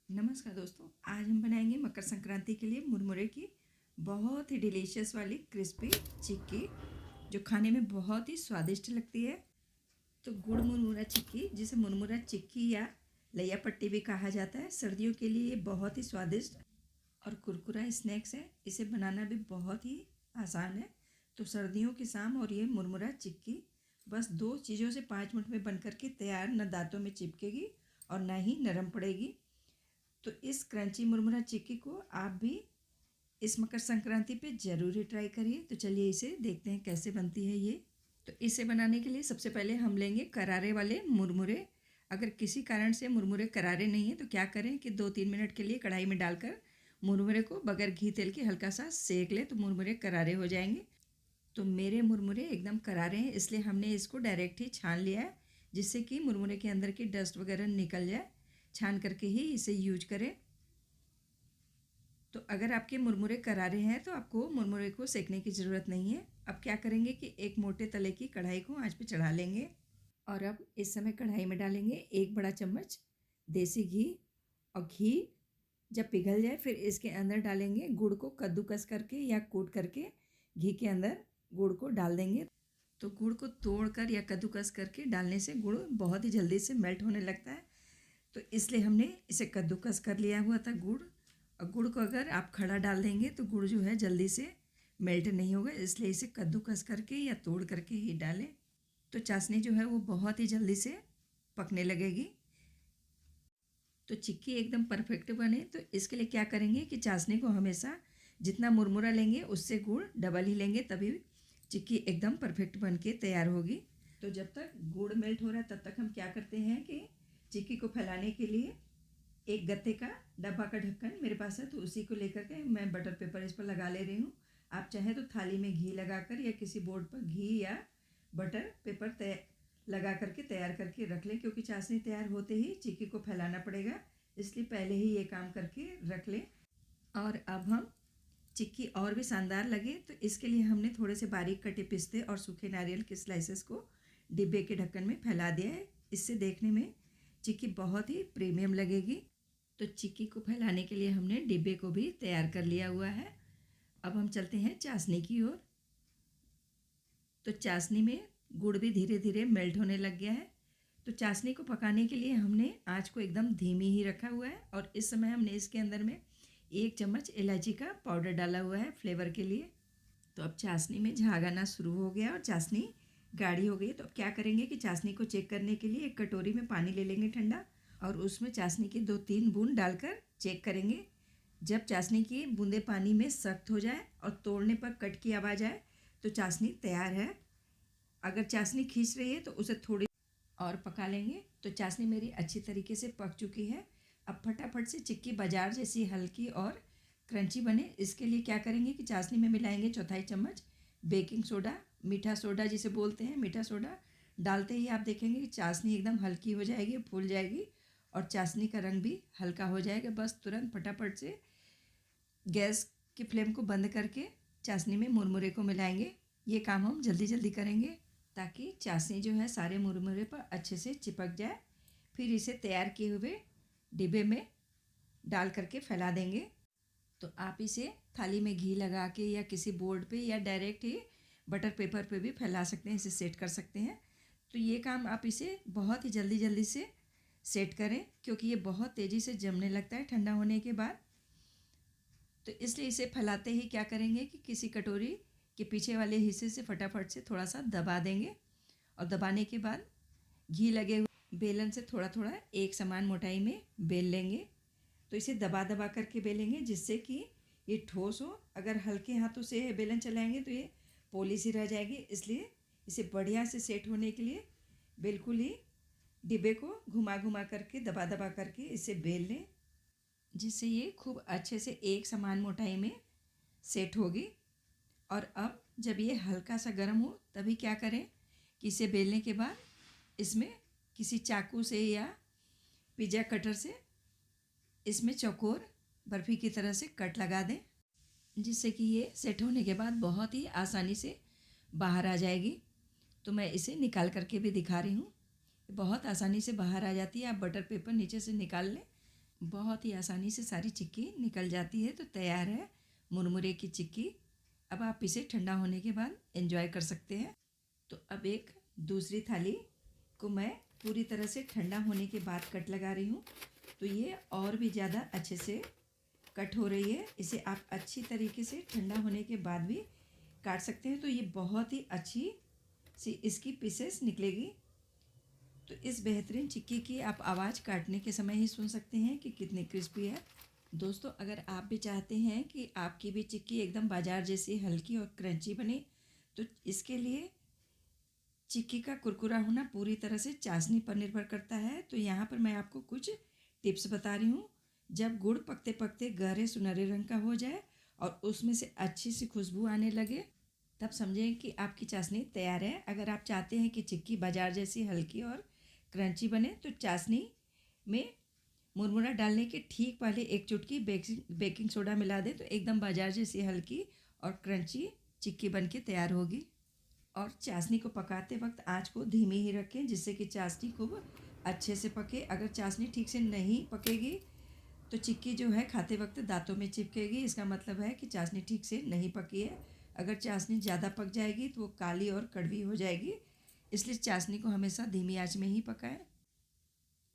नमस्कार दोस्तों, आज हम बनाएंगे मकर संक्रांति के लिए मुरमुरे की बहुत ही डिलीशियस वाली क्रिस्पी चिक्की, जो खाने में बहुत ही स्वादिष्ट लगती है। तो गुड़ मुरमुरा चिक्की, जिसे मुरमुरा चिक्की या लैया पट्टी भी कहा जाता है, सर्दियों के लिए ये बहुत ही स्वादिष्ट और कुरकुरा स्नैक्स है। इसे बनाना भी बहुत ही आसान है। तो सर्दियों की शाम और ये मुरमुरा चिक्की बस 2 चीज़ों से 5 मिनट में बनकर के तैयार, न दांतों में चिपकेगी और ना ही नरम पड़ेगी। तो इस क्रंची मुरमुरा चिक्की को आप भी इस मकर संक्रांति पे ज़रूर ही ट्राई करिए। तो चलिए इसे देखते हैं कैसे बनती है ये। तो इसे बनाने के लिए सबसे पहले हम लेंगे करारे वाले मुरमुरे। अगर किसी कारण से मुरमुरे करारे नहीं हैं तो क्या करें कि 2-3 मिनट के लिए कढ़ाई में डालकर मुरमुरे को बगैर घी तेल के हल्का सा सेक ले, तो मुरमुरे करारे हो जाएंगे। तो मेरे मुरमुरे एकदम करारे हैं, इसलिए हमने इसको डायरेक्ट ही छान लिया है, जिससे कि मुरमुरे के अंदर की डस्ट वगैरह निकल जाए। छान करके ही इसे यूज करें। तो अगर आपके मुरमुरे करारे हैं तो आपको मुरमुरे को सेकने की ज़रूरत नहीं है। अब क्या करेंगे कि एक मोटे तले की कढ़ाई को आंच पे चढ़ा लेंगे और अब इस समय कढ़ाई में डालेंगे 1 बड़ा चम्मच देसी घी। और घी जब पिघल जाए फिर इसके अंदर डालेंगे गुड़ को कद्दूकस करके या कूट करके घी के अंदर गुड़ को डाल देंगे। तो गुड़ को तोड़कर या कद्दूकस करके डालने से गुड़ बहुत ही जल्दी से मेल्ट होने लगता है। तो इसलिए हमने इसे कद्दूकस कर लिया हुआ था गुड़। और गुड़ को अगर आप खड़ा डाल देंगे तो गुड़ जो है जल्दी से मेल्ट नहीं होगा, इसलिए इसे कद्दूकस करके या तोड़ करके ही डालें। तो चाशनी जो है वो बहुत ही जल्दी से पकने लगेगी। तो चिक्की एकदम परफेक्ट बने तो इसके लिए क्या करेंगे कि चाशनी को हमेशा जितना मुरमुरा लेंगे उससे गुड़ डबल ही लेंगे, तभी चिक्की एकदम परफेक्ट बन के तैयार होगी। तो जब तक गुड़ मेल्ट हो रहा है तब तक हम क्या करते हैं कि चिक्की को फैलाने के लिए एक गत्ते का डब्बा का ढक्कन मेरे पास है, तो उसी को लेकर के मैं बटर पेपर इस पर लगा ले रही हूँ। आप चाहें तो थाली में घी लगाकर या किसी बोर्ड पर घी या बटर पेपर लगा करके तैयार करके रख लें, क्योंकि चाशनी तैयार होते ही चिक्की को फैलाना पड़ेगा, इसलिए पहले ही ये काम करके रख लें। और अब हम चिक्की और भी शानदार लगे तो इसके लिए हमने थोड़े से बारीक कटे पिस्ते और सूखे नारियल के स्लाइसेस को डिब्बे के ढक्कन में फैला दिया है। इससे देखने में चिक्की बहुत ही प्रीमियम लगेगी। तो चिक्की को फैलाने के लिए हमने डिब्बे को भी तैयार कर लिया हुआ है। अब हम चलते हैं चाशनी की ओर। तो चाशनी में गुड़ भी धीरे धीरे मेल्ट होने लग गया है। तो चाशनी को पकाने के लिए हमने आँच को एकदम धीमी ही रखा हुआ है और इस समय हमने इसके अंदर में 1 चम्मच इलायची का पाउडर डाला हुआ है फ्लेवर के लिए। तो अब चाशनी में झाग आना शुरू हो गया और चाशनी गाढ़ी हो गई। तो अब क्या करेंगे कि चाशनी को चेक करने के लिए एक कटोरी में पानी ले लेंगे ठंडा, और उसमें चाशनी की 2-3 बूंद डालकर चेक करेंगे। जब चाशनी की बूंदें पानी में सख्त हो जाए और तोड़ने पर कट की आवाज़ आए तो चाशनी तैयार है। अगर चाशनी खींच रही है तो उसे थोड़ी और पका लेंगे। तो चाशनी मेरी अच्छी तरीके से पक चुकी है। अब फटाफट से चिक्की बाजार जैसी हल्की और क्रंची बने, इसके लिए क्या करेंगे कि चाशनी में मिलाएंगे 1/4 चम्मच बेकिंग सोडा, मीठा सोडा जिसे बोलते हैं, मीठा सोडा डालते ही आप देखेंगे कि चाशनी एकदम हल्की हो जाएगी, फूल जाएगी और चाशनी का रंग भी हल्का हो जाएगा। बस तुरंत फटाफट से गैस की फ्लेम को बंद करके चाशनी में मुरमुरे को मिलाएंगे। ये काम हम जल्दी जल्दी करेंगे ताकि चाशनी जो है सारे मुरमुरे पर अच्छे से चिपक जाए। फिर इसे तैयार किए हुए डिब्बे में डाल करके फैला देंगे। तो आप इसे थाली में घी लगा के या किसी बोर्ड पे या डायरेक्ट ही बटर पेपर पे भी फैला सकते हैं, इसे सेट कर सकते हैं। तो ये काम आप इसे बहुत ही जल्दी जल्दी से सेट करें, क्योंकि ये बहुत तेज़ी से जमने लगता है ठंडा होने के बाद। तो इसलिए इसे फैलाते ही क्या करेंगे कि किसी कटोरी के पीछे वाले हिस्से से फटाफट से थोड़ा सा दबा देंगे, और दबाने के बाद घी लगे हुए बेलन से थोड़ा थोड़ा एक समान मोटाई में बेल लेंगे। तो इसे दबा दबा करके बेलेंगे जिससे कि ये ठोस हो। अगर हल्के हाथों से बेलन चलाएंगे तो ये पोली सी रह जाएगी, इसलिए इसे बढ़िया से सेट होने के लिए बिल्कुल ही डिब्बे को घुमा घुमा करके दबा दबा करके इसे बेल लें, जिससे ये खूब अच्छे से एक समान मोटाई में सेट होगी। और अब जब ये हल्का सा गर्म हो तभी क्या करें कि इसे बेलने के बाद इसमें किसी चाकू से या पिज़्ज़ा कटर से इसमें चौकोर बर्फ़ी की तरह से कट लगा दें, जिससे कि ये सेट होने के बाद बहुत ही आसानी से बाहर आ जाएगी। तो मैं इसे निकाल करके भी दिखा रही हूँ, बहुत आसानी से बाहर आ जाती है। आप बटर पेपर नीचे से निकाल लें बहुत ही आसानी से सारी चिक्की निकल जाती है। तो तैयार है मुरमुरे की चिक्की। अब आप इसे ठंडा होने के बाद एंजॉय कर सकते हैं। तो अब एक दूसरी थाली को मैं पूरी तरह से ठंडा होने के बाद कट लगा रही हूँ। तो ये और भी ज़्यादा अच्छे से कट हो रही है। इसे आप अच्छी तरीके से ठंडा होने के बाद भी काट सकते हैं। तो ये बहुत ही अच्छी सी इसकी पीसेस निकलेगी। तो इस बेहतरीन चिक्की की आप आवाज़ काटने के समय ही सुन सकते हैं कि कितनी क्रिस्पी है। दोस्तों, अगर आप भी चाहते हैं कि आपकी भी चिक्की एकदम बाजार जैसी हल्की और क्रंची बने, तो इसके लिए चिक्की का कुरकुरा होना पूरी तरह से चाशनी पर निर्भर करता है। तो यहाँ पर मैं आपको कुछ टिप्स बता रही हूँ। जब गुड़ पकते पकते गहरे सुनहरे रंग का हो जाए और उसमें से अच्छी सी खुशबू आने लगे, तब समझें कि आपकी चाशनी तैयार है। अगर आप चाहते हैं कि चिक्की बाजार जैसी हल्की और क्रंची बने, तो चाशनी में मुरमुरा डालने के ठीक पहले एक चुटकी बेकिंग सोडा मिला दें। तो एकदम बाजार जैसी हल्की और क्रंची चिक्की बन के तैयार होगी। और चाशनी को पकाते वक्त आंच को धीमी ही रखें, जिससे कि चाशनी खूब अच्छे से पके। अगर चाशनी ठीक से नहीं पकेगी तो चिक्की जो है खाते वक्त दांतों में चिपकेगी। इसका मतलब है कि चाशनी ठीक से नहीं पकी है। अगर चाशनी ज़्यादा पक जाएगी तो वो काली और कड़वी हो जाएगी। इसलिए चाशनी को हमेशा धीमी आंच में ही पकाएं।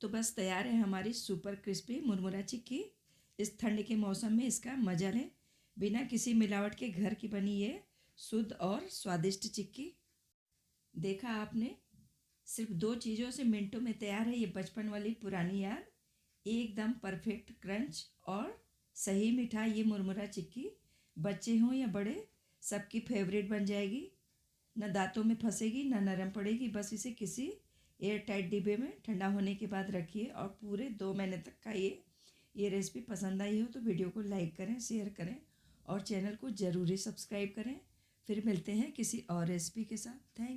तो बस तैयार है हमारी सुपर क्रिस्पी मुरमुरा चिक्की। इस ठंड के मौसम में इसका मज़ा लें। बिना किसी मिलावट के घर की बनी ये शुद्ध और स्वादिष्ट चिक्की। देखा आपने, सिर्फ 2 चीज़ों से मिनटों में तैयार है ये बचपन वाली पुरानी याद। एकदम परफेक्ट क्रंच और सही मिठाई ये मुरमुरा चिक्की बच्चे हों या बड़े, सबकी फेवरेट बन जाएगी। न दांतों में फंसेगी, न नरम पड़ेगी। बस इसे किसी एयर टाइट डिब्बे में ठंडा होने के बाद रखिए और पूरे 2 महीने तक खाइए। ये रेसिपी पसंद आई हो तो वीडियो को लाइक करें, शेयर करें और चैनल को ज़रूरी सब्सक्राइब करें। फिर मिलते हैं किसी और रेसिपी के साथ। थैंक